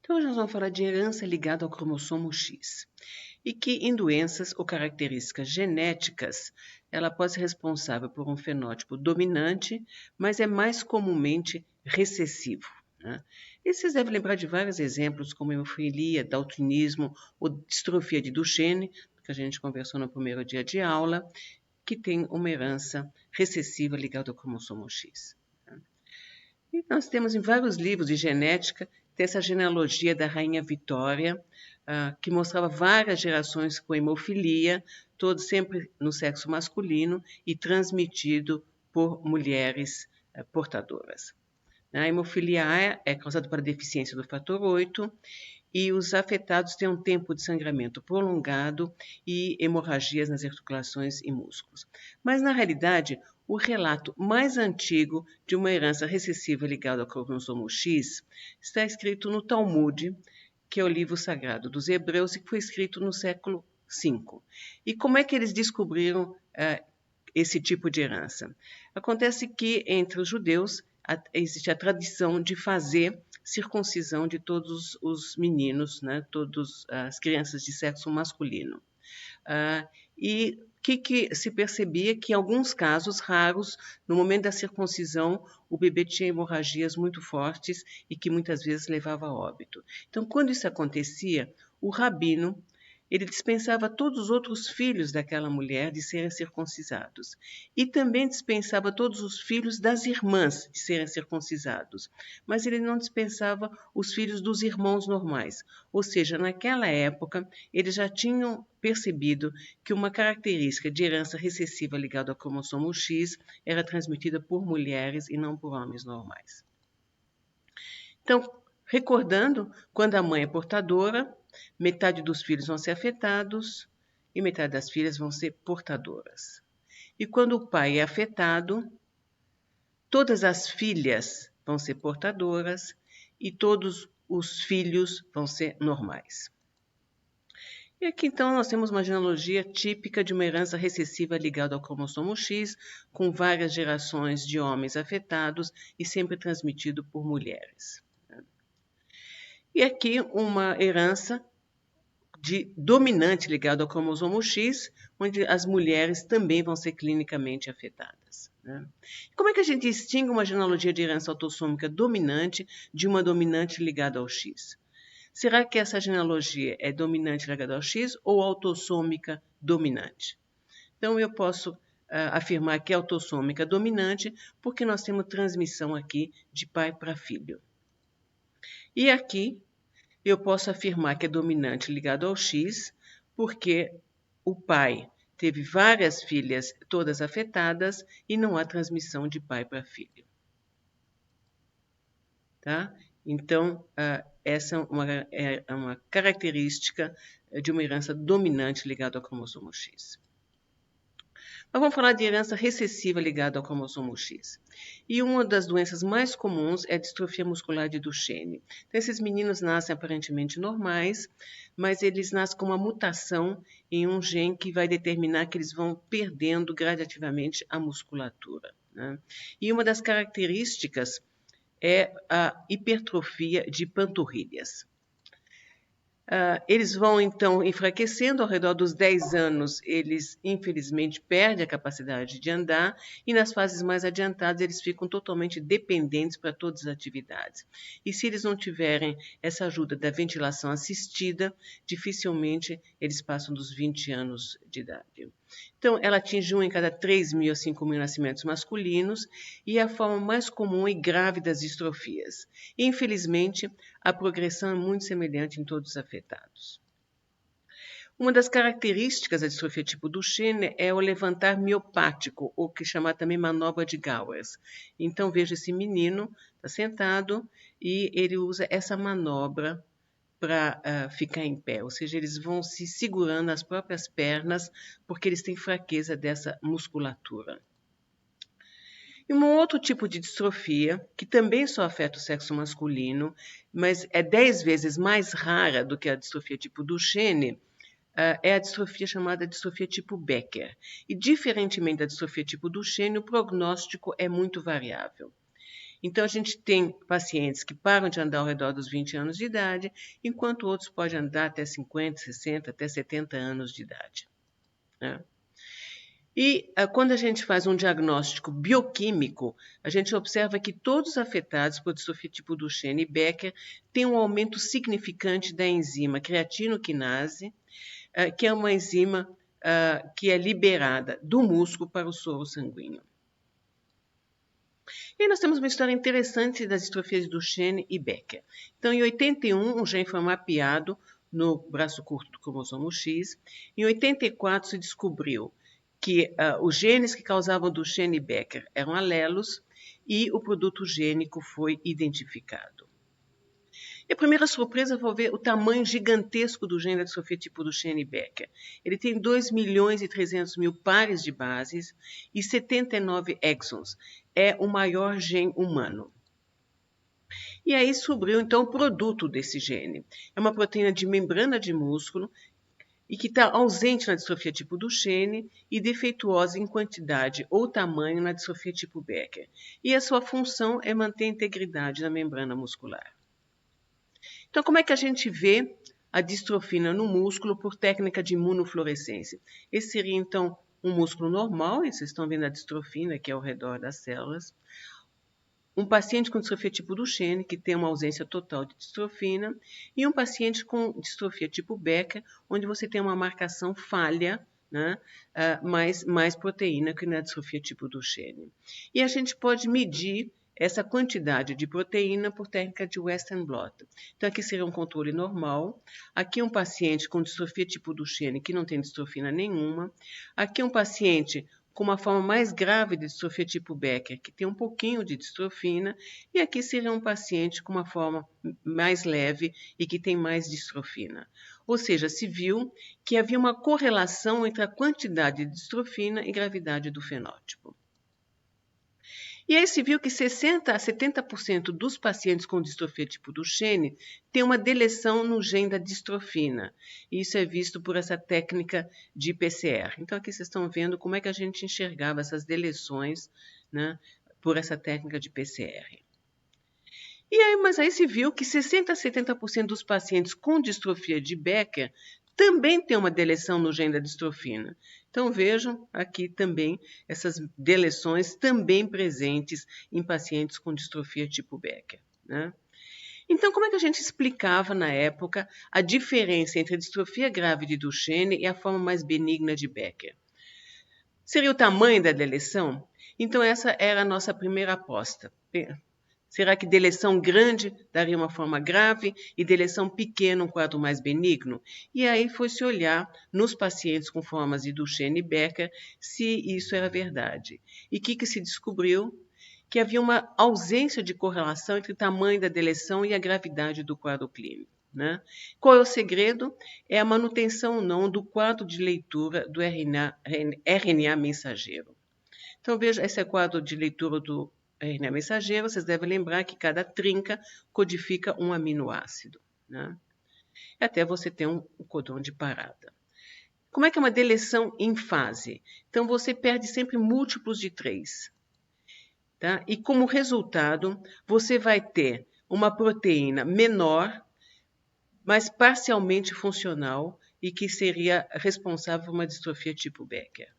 Então, hoje nós vamos falar de herança ligada ao cromossomo X. E que em doenças ou características genéticas, ela pode ser responsável por um fenótipo dominante, mas é mais comumente recessivo, né? E vocês devem lembrar de vários exemplos, como hemofilia, daltonismo ou distrofia de Duchenne, que a gente conversou no primeiro dia de aula, que tem uma herança recessiva ligada ao cromossomo X. E nós temos em vários livros de genética, tem essa genealogia da Rainha Vitória, que mostrava várias gerações com hemofilia, todos sempre no sexo masculino e transmitido por mulheres portadoras. A hemofilia A é causada por deficiência do fator 8 e os afetados têm um tempo de sangramento prolongado e hemorragias nas articulações e músculos. Mas, na realidade, o relato mais antigo de uma herança recessiva ligada ao cromossomo X está escrito no Talmud, que é o livro sagrado dos hebreus e que foi escrito no século V. E como é que eles descobriram esse tipo de herança? Acontece que entre os judeus existe a tradição de fazer circuncisão de todos os meninos, né, todas as crianças de sexo masculino. E que se percebia que em alguns casos raros, no momento da circuncisão, o bebê tinha hemorragias muito fortes e que muitas vezes levava a óbito. Então, quando isso acontecia, o rabino ele dispensava todos os outros filhos daquela mulher de serem circuncisados. E também dispensava todos os filhos das irmãs de serem circuncisados. Mas ele não dispensava os filhos dos irmãos normais. Ou seja, naquela época, eles já tinham percebido que uma característica de herança recessiva ligada ao cromossomo X era transmitida por mulheres e não por homens normais. Então, recordando, quando a mãe é portadora, metade dos filhos vão ser afetados e metade das filhas vão ser portadoras. E quando o pai é afetado, todas as filhas vão ser portadoras e todos os filhos vão ser normais. E aqui então nós temos uma genealogia típica de uma herança recessiva ligada ao cromossomo X, com várias gerações de homens afetados e sempre transmitido por mulheres. E aqui uma herança dominante ligada ao cromossomo X, onde as mulheres também vão ser clinicamente afetadas. Né? Como é que a gente distingue uma genealogia de herança autossômica dominante de uma dominante ligada ao X? Será que essa genealogia é dominante ligada ao X ou autossômica dominante? Então, eu posso afirmar que é autossômica dominante porque nós temos transmissão aqui de pai para filho. E aqui, eu posso afirmar que é dominante ligado ao X, porque o pai teve várias filhas, todas afetadas, e não há transmissão de pai para filho. Tá? Então, essa é uma característica de uma herança dominante ligada ao cromossomo X. Mas vamos falar de herança recessiva ligada ao cromossomo X. E uma das doenças mais comuns é a distrofia muscular de Duchenne. Então, esses meninos nascem aparentemente normais, mas eles nascem com uma mutação em um gene que vai determinar que eles vão perdendo gradativamente a musculatura. Né? E uma das características é a hipertrofia de panturrilhas. Eles vão, então, enfraquecendo ao redor dos 10 anos, eles, infelizmente, perdem a capacidade de andar e nas fases mais adiantadas eles ficam totalmente dependentes para todas as atividades. E se eles não tiverem essa ajuda da ventilação assistida, dificilmente eles passam dos 20 anos de idade. Então, ela atinge 1 em cada 3.000 a 5.000 nascimentos masculinos e é a forma mais comum e grave das distrofias. Infelizmente, a progressão é muito semelhante em todos os afetados. Uma das características da distrofia tipo Duchenne é o levantar miopático, ou que chama também manobra de Gowers. Então, veja esse menino, está sentado, e ele usa essa manobra para ficar em pé, ou seja, eles vão se segurando as próprias pernas porque eles têm fraqueza dessa musculatura. E um outro tipo de distrofia, que também só afeta o sexo masculino, mas é 10 vezes mais rara do que a distrofia tipo Duchenne, é a distrofia chamada distrofia tipo Becker. E, diferentemente da distrofia tipo Duchenne, o prognóstico é muito variável. Então, a gente tem pacientes que param de andar ao redor dos 20 anos de idade, enquanto outros podem andar até 50, 60, até 70 anos de idade, né? E quando a gente faz um diagnóstico bioquímico, a gente observa que todos os afetados por distrofia tipo Duchenne e Becker têm um aumento significante da enzima creatinoquinase, que é uma enzima que é liberada do músculo para o soro sanguíneo. E aí nós temos uma história interessante das distrofias de Duchenne e Becker. Então, em 81, um gene foi mapeado no braço curto do cromossomo X. Em 84, se descobriu que os genes que causavam Duchenne e Becker eram alelos e o produto gênico foi identificado. E a primeira surpresa foi ver o tamanho gigantesco do gene da distrofia tipo Duchenne e Becker. Ele tem 2.300.000 pares de bases e 79 exons. É o maior gene humano. E aí descobriu, então, o produto desse gene. É uma proteína de membrana de músculo e que está ausente na distrofia tipo Duchenne e defeituosa em quantidade ou tamanho na distrofia tipo Becker. E a sua função é manter a integridade da membrana muscular. Então, como é que a gente vê a distrofina no músculo por técnica de imunofluorescência? Esse seria, então, um músculo normal, e vocês estão vendo a distrofina aqui ao redor das células. Um paciente com distrofia tipo Duchenne, que tem uma ausência total de distrofina, e um paciente com distrofia tipo Becker, onde você tem uma marcação falha, né, mais proteína que na distrofia tipo Duchenne. E a gente pode medir essa quantidade de proteína por técnica de Western blot. Então, aqui seria um controle normal. Aqui um paciente com distrofia tipo Duchenne, que não tem distrofina nenhuma. Aqui um paciente com uma forma mais grave de distrofia tipo Becker, que tem um pouquinho de distrofina, e aqui seria um paciente com uma forma mais leve e que tem mais distrofina. Ou seja, se viu que havia uma correlação entre a quantidade de distrofina e gravidade do fenótipo. E aí se viu que 60% a 70% dos pacientes com distrofia tipo Duchenne tem uma deleção no gene da distrofina. E isso é visto por essa técnica de PCR. Então aqui vocês estão vendo como é que a gente enxergava essas deleções, né, por essa técnica de PCR. Mas aí se viu que 60% a 70% dos pacientes com distrofia de Becker também tem uma deleção no gene da distrofina. Então vejam aqui também essas deleções também presentes em pacientes com distrofia tipo Becker, né? Então, como é que a gente explicava na época a diferença entre a distrofia grave de Duchenne e a forma mais benigna de Becker? Seria o tamanho da deleção? Então, essa era a nossa primeira aposta. Será que deleção grande daria uma forma grave e deleção pequena um quadro mais benigno? E aí foi-se olhar nos pacientes com formas de Duchenne e Becker se isso era verdade. E o que se descobriu? Que havia uma ausência de correlação entre o tamanho da deleção e a gravidade do quadro clínico, né? Qual é o segredo? É a manutenção ou não do quadro de leitura do RNA mensageiro. Então, veja, esse é o quadro de leitura do RNA mensageiro. Vocês devem lembrar que cada trinca codifica um aminoácido, né? Até você ter um codon de parada. Como é que é uma deleção em fase? Então, você perde sempre múltiplos de 3. Tá? E como resultado, você vai ter uma proteína menor, mas parcialmente funcional e que seria responsável por uma distrofia tipo Becker.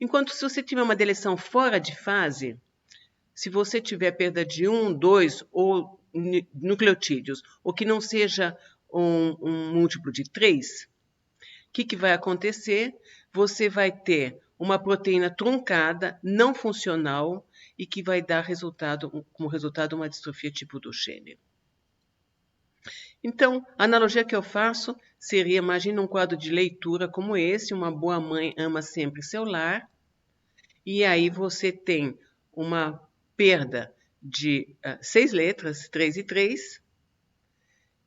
Enquanto se você tiver uma deleção fora de fase, se você tiver perda de 1, 2 ou nucleotídeos, ou que não seja um múltiplo de 3, o que vai acontecer? Você vai ter uma proteína truncada, não funcional, e que vai dar como resultado uma distrofia tipo Duchenne. Então, a analogia que eu faço seria, imagina um quadro de leitura como esse, uma boa mãe ama sempre seu lar, e aí você tem uma perda de 6 letras, 3 e 3,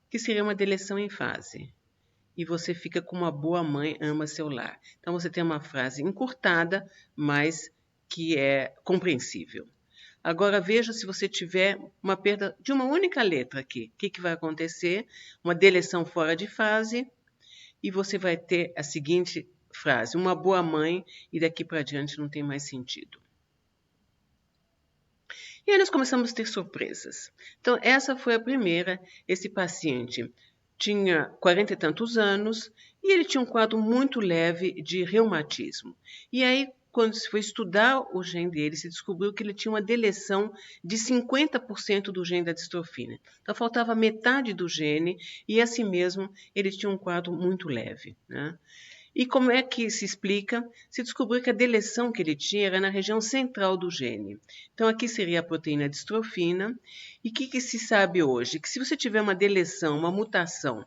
que seria uma deleção em fase. E você fica com uma boa mãe ama seu lar. Então, você tem uma frase encurtada, mas que é compreensível. Agora, veja se você tiver uma perda de uma única letra aqui. O que vai acontecer? Uma deleção fora de fase, e você vai ter a seguinte frase: uma boa mãe, e daqui para diante não tem mais sentido. E aí nós começamos a ter surpresas. Então, essa foi a primeira. Esse paciente tinha 40 e tantos anos e ele tinha um quadro muito leve de reumatismo. E aí, quando se foi estudar o gene dele, se descobriu que ele tinha uma deleção de 50% do gene da distrofina. Então, faltava metade do gene e, assim mesmo, ele tinha um quadro muito leve, né? E como é que se explica? Se descobriu que a deleção que ele tinha era na região central do gene. Então, aqui seria a proteína distrofina. E o que se sabe hoje? Que se você tiver uma deleção, uma mutação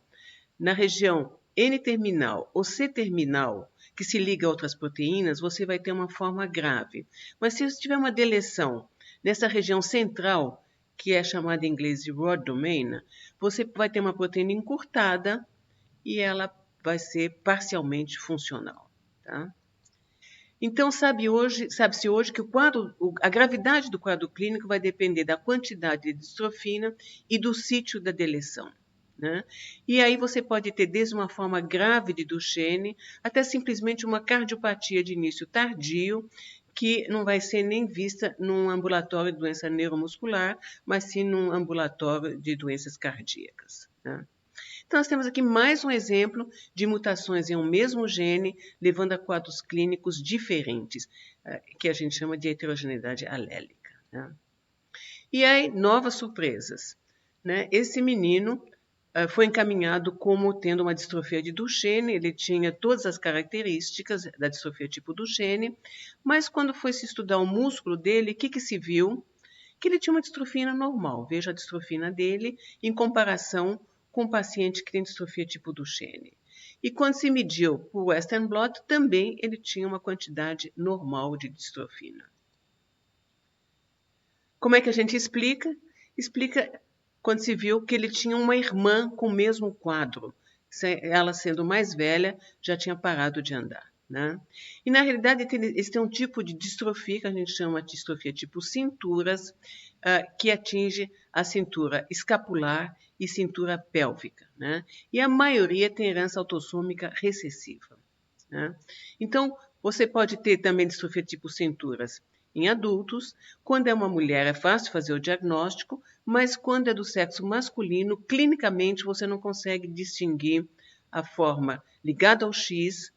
na região N-terminal ou C-terminal, que se liga a outras proteínas, você vai ter uma forma grave. Mas se você tiver uma deleção nessa região central, que é chamada em inglês de Rod domain, você vai ter uma proteína encurtada e ela vai ser parcialmente funcional. Tá? Então, sabe-se hoje que a gravidade do quadro clínico vai depender da quantidade de distrofina e do sítio da deleção. Né? E aí você pode ter desde uma forma grave de Duchenne até simplesmente uma cardiopatia de início tardio, que não vai ser nem vista num ambulatório de doença neuromuscular, mas sim num ambulatório de doenças cardíacas. Né? Então, nós temos aqui mais um exemplo de mutações em um mesmo gene, levando a quadros clínicos diferentes, que a gente chama de heterogeneidade alélica. Né? E aí, novas surpresas. Né? Esse menino foi encaminhado como tendo uma distrofia de Duchenne, ele tinha todas as características da distrofia tipo Duchenne, mas quando foi se estudar o músculo dele, o que se viu? Que ele tinha uma distrofina normal. Veja a distrofina dele em comparação com o paciente que tem distrofia tipo Duchenne. E quando se mediu por Western blot, também ele tinha uma quantidade normal de distrofina. Como é que a gente explica? Explica quando se viu que ele tinha uma irmã com o mesmo quadro. Ela, sendo mais velha, já tinha parado de andar. Né? E, na realidade, esse tem um tipo de distrofia que a gente chama de distrofia tipo cinturas, que atinge a cintura escapular e cintura pélvica. Né? E a maioria tem herança autossômica recessiva. Né? Então, você pode ter também distrofia tipo cinturas em adultos. Quando é uma mulher, é fácil fazer o diagnóstico, mas quando é do sexo masculino, clinicamente você não consegue distinguir a forma ligada ao X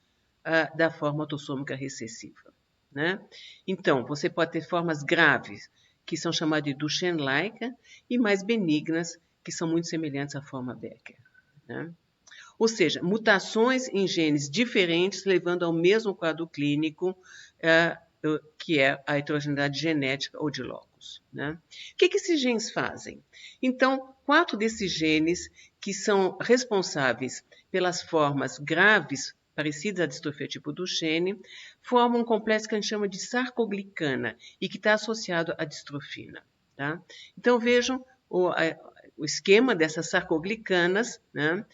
da forma autossômica recessiva. Né? Então, você pode ter formas graves, que são chamadas de Duchenne-like, e mais benignas, que são muito semelhantes à forma Becker. Né? Ou seja, mutações em genes diferentes levando ao mesmo quadro clínico, que é a heterogeneidade genética ou de locus. Né? O que esses genes fazem? Então, 4 desses genes que são responsáveis pelas formas graves parecidas à distrofia tipo Duchenne, formam um complexo que a gente chama de sarcoglicana e que está associado à distrofina. Tá? Então, vejam o esquema dessas sarcoglicanas, né?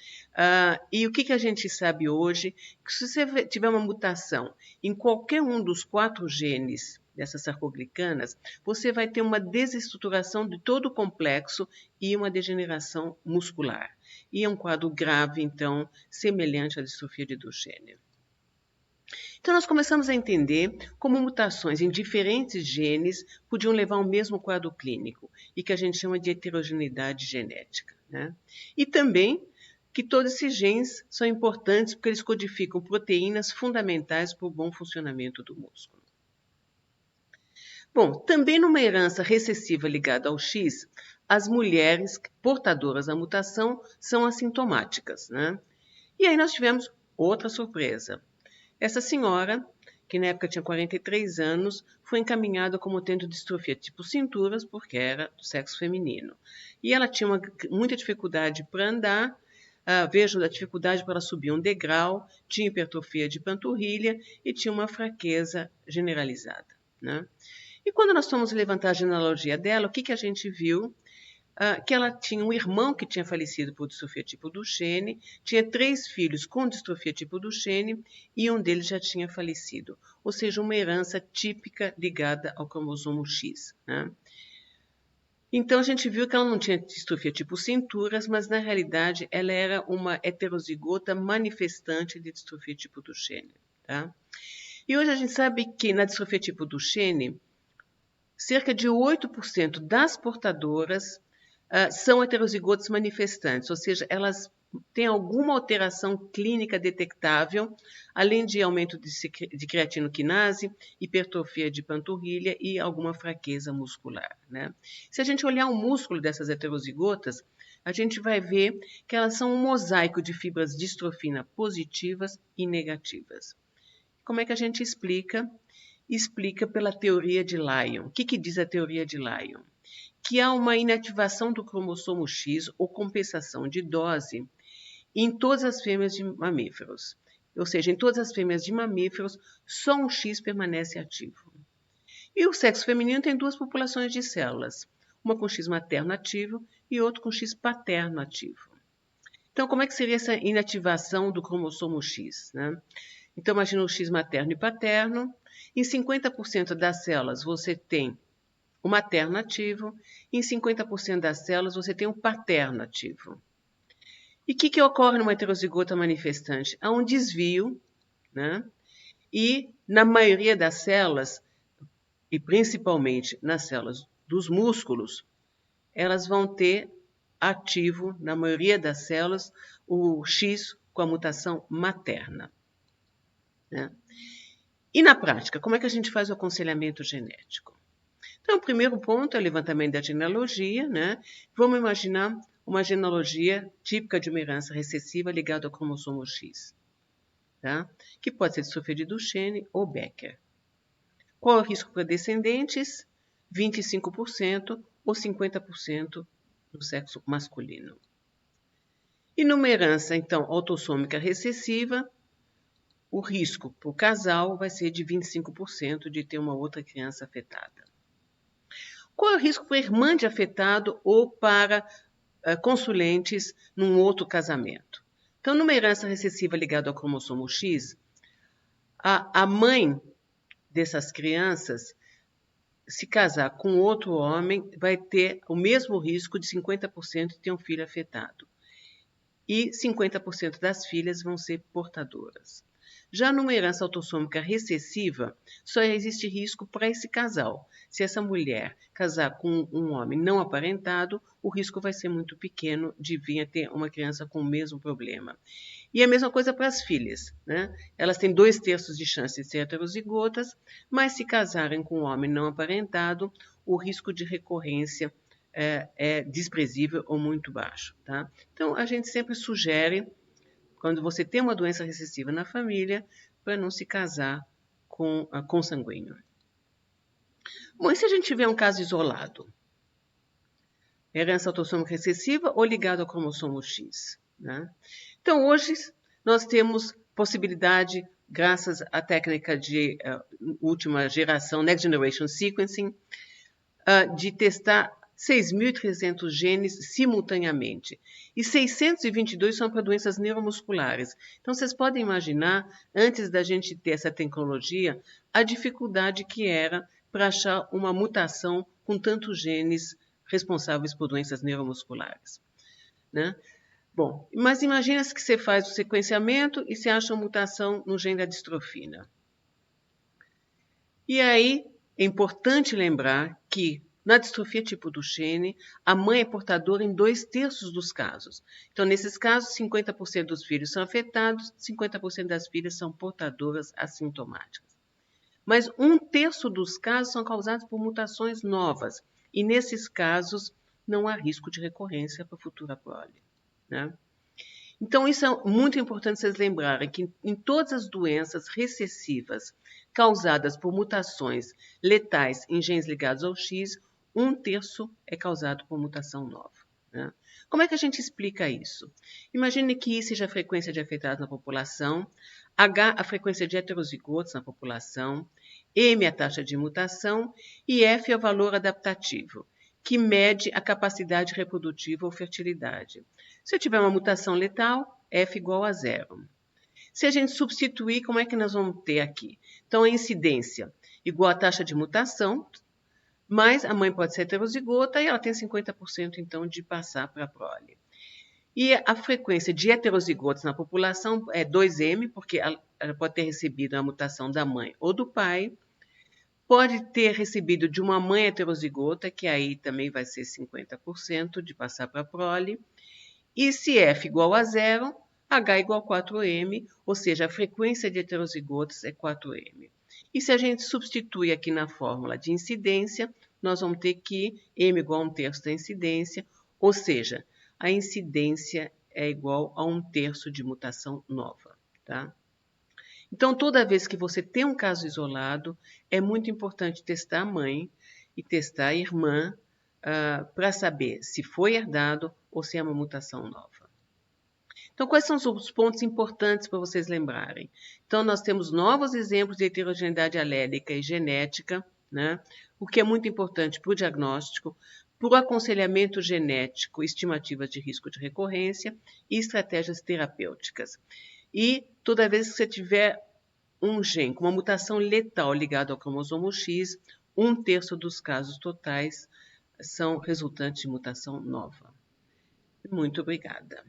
E o que a gente sabe hoje? Que se você tiver uma mutação em qualquer um dos 4 genes dessas sarcoglicanas, você vai ter uma desestruturação de todo o complexo e uma degeneração muscular. E é um quadro grave, então, semelhante à distrofia de Duchenne. Então, nós começamos a entender como mutações em diferentes genes podiam levar ao mesmo quadro clínico, e que a gente chama de heterogeneidade genética. Né? E também que todos esses genes são importantes porque eles codificam proteínas fundamentais para o bom funcionamento do músculo. Bom, também numa herança recessiva ligada ao X, as mulheres portadoras da mutação são assintomáticas. Né? E aí nós tivemos outra surpresa. Essa senhora, que na época tinha 43 anos, foi encaminhada como tendo distrofia tipo cinturas, porque era do sexo feminino. E ela tinha muita dificuldade para andar, vejo a dificuldade para subir um degrau, tinha hipertrofia de panturrilha e tinha uma fraqueza generalizada. Né? E quando nós fomos levantar a genealogia dela, o que a gente viu? Que ela tinha um irmão que tinha falecido por distrofia tipo Duchenne, tinha 3 filhos com distrofia tipo Duchenne e um deles já tinha falecido. Ou seja, uma herança típica ligada ao cromossomo X. Né? Então, a gente viu que ela não tinha distrofia tipo cinturas, mas na realidade ela era uma heterozigota manifestante de distrofia tipo Duchenne. Tá? E hoje a gente sabe que na distrofia tipo Duchenne, cerca de 8% das portadoras são heterozigotas manifestantes, ou seja, elas têm alguma alteração clínica detectável, além de aumento de creatinoquinase, hipertrofia de panturrilha e alguma fraqueza muscular, né? Se a gente olhar o músculo dessas heterozigotas, a gente vai ver que elas são um mosaico de fibras distrofina positivas e negativas. Como é que a gente explica? Explica pela teoria de Lyon. O que diz a teoria de Lyon? Que há uma inativação do cromossomo X ou compensação de dose em todas as fêmeas de mamíferos. Ou seja, em todas as fêmeas de mamíferos, só um X permanece ativo. E o sexo feminino tem duas populações de células, uma com X materno ativo e outra com X paterno ativo. Então, como é que seria essa inativação do cromossomo X, né? Então, imagina o X materno e paterno. Em 50% das células você tem o materno ativo, e em 50% das células você tem o paterno ativo. E o que ocorre numa heterozigota manifestante? Há um desvio, né? E na maioria das células, e principalmente nas células dos músculos, elas vão ter ativo, na maioria das células, o X com a mutação materna, né? E na prática, como é que a gente faz o aconselhamento genético? Então, o primeiro ponto é o levantamento da genealogia, né? Vamos imaginar uma genealogia típica de uma herança recessiva ligada ao cromossomo X, tá? Que pode ser distrofia de Duchenne ou Becker. Qual é o risco para descendentes? 25% ou 50% do sexo masculino. E numa herança, então, autossômica recessiva, o risco para o casal vai ser de 25% de ter uma outra criança afetada. Qual é o risco para a irmã de afetado ou para consulentes num outro casamento? Então, numa herança recessiva ligada ao cromossomo X, a mãe dessas crianças, se casar com outro homem, vai ter o mesmo risco de 50% de ter um filho afetado. E 50% das filhas vão ser portadoras. Já numa herança autossômica recessiva, só existe risco para esse casal. Se essa mulher casar com um homem não aparentado, o risco vai ser muito pequeno de vir a ter uma criança com o mesmo problema. E a mesma coisa para as filhas, né? Elas têm 2/3 de chance de ser heterozigotas, mas se casarem com um homem não aparentado, o risco de recorrência é desprezível ou muito baixo, tá? Então, a gente sempre sugere, quando você tem uma doença recessiva na família, para não se casar com consanguíneo. Bom, e se a gente tiver um caso isolado? Herança autossômica recessiva ou ligado ao cromossomo X, né? Então, hoje, nós temos possibilidade, graças à técnica de última geração, Next Generation Sequencing, de testar 6.300 genes simultaneamente. E 622 são para doenças neuromusculares. Então, vocês podem imaginar, antes da gente ter essa tecnologia, a dificuldade que era para achar uma mutação com tantos genes responsáveis por doenças neuromusculares, né? Bom, mas imagina que você faz o sequenciamento e você acha uma mutação no gene da distrofina. E aí, é importante lembrar que na distrofia tipo Duchenne, a mãe é portadora em 2/3 dos casos. Então, nesses casos, 50% dos filhos são afetados, 50% das filhas são portadoras assintomáticas. Mas 1/3 dos casos são causados por mutações novas. E nesses casos, não há risco de recorrência para a futura prole, né? Então, isso é muito importante vocês lembrarem que em todas as doenças recessivas causadas por mutações letais em genes ligados ao X, 1/3 é causado por mutação nova, né? Como é que a gente explica isso? Imagine que I seja a frequência de afetados na população, H a frequência de heterozigotos na população, M a taxa de mutação e F é o valor adaptativo, que mede a capacidade reprodutiva ou fertilidade. Se eu tiver uma mutação letal, F igual a 0. Se a gente substituir, como é que nós vamos ter aqui? Então, a incidência igual à taxa de mutação, mas a mãe pode ser heterozigota e ela tem 50% então de passar para a prole. E a frequência de heterozigotos na população é 2M, porque ela pode ter recebido a mutação da mãe ou do pai. Pode ter recebido de uma mãe heterozigota, que aí também vai ser 50% de passar para a prole. E se F igual a 0, H igual a 4M, ou seja, a frequência de heterozigotas é 4M. E se a gente substitui aqui na fórmula de incidência, nós vamos ter que M igual a 1/3 da incidência, ou seja, a incidência é igual a 1/3 de mutação nova, tá? Então, toda vez que você tem um caso isolado, é muito importante testar a mãe e testar a irmã para saber se foi herdado ou se é uma mutação nova. Então, quais são os pontos importantes para vocês lembrarem? Então, nós temos novos exemplos de heterogeneidade alélica e genética, né? O que é muito importante para o diagnóstico, para o aconselhamento genético, estimativas de risco de recorrência e estratégias terapêuticas. E toda vez que você tiver um gene com uma mutação letal ligada ao cromossomo X, 1/3 dos casos totais são resultantes de mutação nova. Muito obrigada.